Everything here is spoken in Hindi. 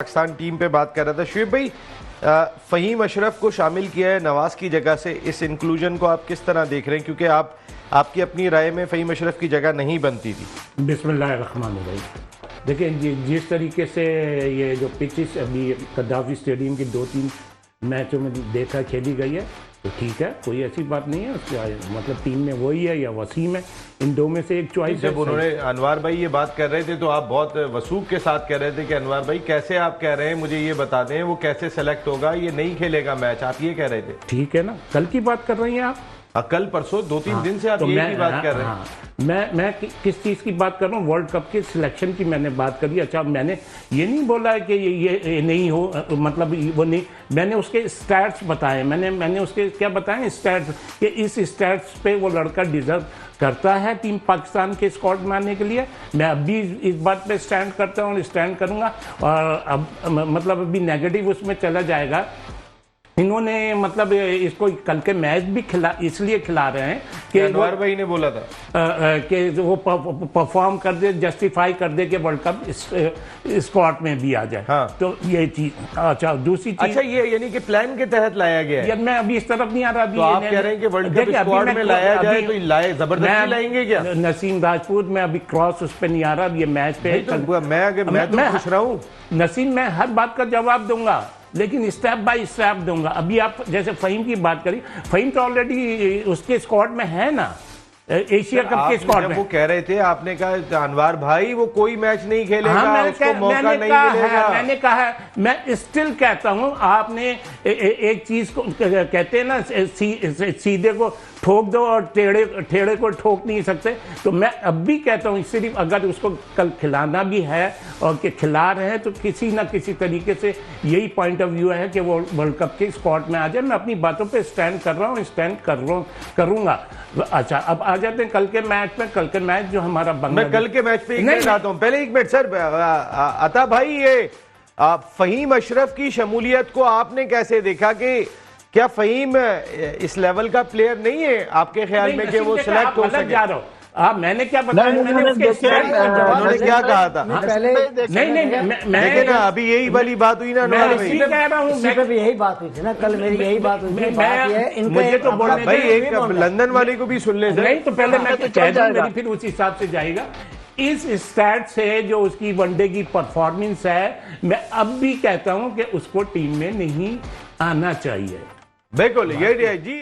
पाकिस्तान टीम पे बात कर रहा था शुएब भाई। फ़हीम अशरफ को शामिल किया है नवाज की जगह से, इस इंक्लूजन को आप किस तरह देख रहे हैं, क्योंकि आपकी अपनी राय में फ़हीम अशरफ की जगह नहीं बनती थी। बिस्मिल्लाहिर्रहमानिर्रहीम। देखिए जिस तरीके से ये जो पिचेस अभी कद्दाफी स्टेडियम की 2-3 मैचों में देखा खेली गई है तो ठीक है, कोई ऐसी बात नहीं है। उसके मतलब टीम में वही है या वसीम है, इन दो में से एक चॉइस। जब उन्होंने अनवर भाई ये बात कर रहे थे तो आप बहुत वसूख के साथ कह रहे थे कि अनवर भाई कैसे आप कह रहे हैं, मुझे ये बता दें वो कैसे सेलेक्ट होगा, ये नहीं खेलेगा मैच, आप ये कह रहे थे। ठीक है ना, कल की बात कर रही हैं आप? कल परसों 2-3 दिन से आप यही बात कर रहे हैं। मैं किस चीज़ की बात कर रहा हूँ? वर्ल्ड कप के सिलेक्शन की मैंने बात करी। अच्छा, मैंने ये नहीं बोला है कि ये नहीं हो, मतलब वो नहीं, मैंने उसके स्टैट्स बताए। मैंने उसके क्या बताए स्टैट्स, कि इस स्टैट्स पे वो लड़का डिजर्व करता है टीम पाकिस्तान के स्क्वाड में आने के लिए। मैं अभी इस बात पे स्टैंड करता हूँ और स्टैंड करूँगा। और अब मतलब अभी नेगेटिव उसमें चला जाएगा। इन्होंने मतलब इसको कल के मैच भी इसलिए खिला रहे हैं कि अनवर भाई ने बोला था कि वो परफॉर्म कर दे, जस्टिफाई कर दे कि वर्ल्ड कप स्क्वाड में भी आ जाए। हाँ। तो ये चीज। अच्छा, दूसरी चीज, अच्छा ये यानी कि प्लान के तहत लाया गया है। यार मैं अभी इस तरफ नहीं आ रहा। अभी तो आप कह रहे हैं कि वर्ल्ड कप स्क्वाड में लाया जाए तो लाए, जबरदस्ती लाएंगे क्या? नसीम राजपूत, मैं अभी क्रॉस उस पर नहीं आ रहा। ये मैच पे मैं तो पूछ रहा हूँ नसीम, मैं हर बात का जवाब दूंगा लेकिन स्टेप बाय स्टेप दूंगा। अभी आप जैसे फ़हीम की बात करी, फ़हीम तो ऑलरेडी उसके स्क्वाड में है ना, एशिया कप के स्क्वाड में। वो कह रहे थे, आपने कहा अनवर भाई वो कोई मैच नहीं खेलेगा। हाँ, उसको मौका नहीं मिलेगा। मैंने कहा है, मैं स्टिल कहता हूं, आपने एक चीज को कहते हैं ना, सीधे को ठोक दो और टेढ़े को ठोक नहीं सकते। तो मैं अब भी कहता हूं, सिर्फ अगर उसको कल खिलाना भी है और कि खिला रहे हैं तो किसी ना किसी तरीके से यही पॉइंट ऑफ व्यू है कि वो वर्ल्ड कप के स्क्वाड में आ जाए। मैं अपनी बातों पे स्टैंड कर रहा हूँ, स्टैंड करूंगा। अच्छा, अब आ जाते हैं कल के मैच में। कल के मैच जो हमारा मैं कल के मैच पे एक मिनट आता हूँ। पहले एक मिनट सर, अता भाई, ये फ़हीम अशरफ की शमूलियत को आपने कैसे देखा? कि क्या फ़हीम इस लेवल का प्लेयर नहीं है आपके ख्याल में कि वो सिलेक्ट हो सके? जा रहा हूँ। मैंने क्या बताया? उन्होंने क्या कहा था? नहीं, ना अभी यही वाली बात हुई ना। मैं इसी कह रहा हूँ, यही बात हुई थी ना कल, मेरी यही बात हुई थी। मुझे तो बोलने भाई एक लंदन वाले को भी सुन ले। नहीं तो पहले मैं कह दूं, फिर उस हिसाब से जाएगा। इस स्टैट से जो उसकी वनडे की परफॉर्मेंस है, मैं अब भी कहता हूं कि उसको टीम में नहीं आना चाहिए। बिल्कुल, ये जी।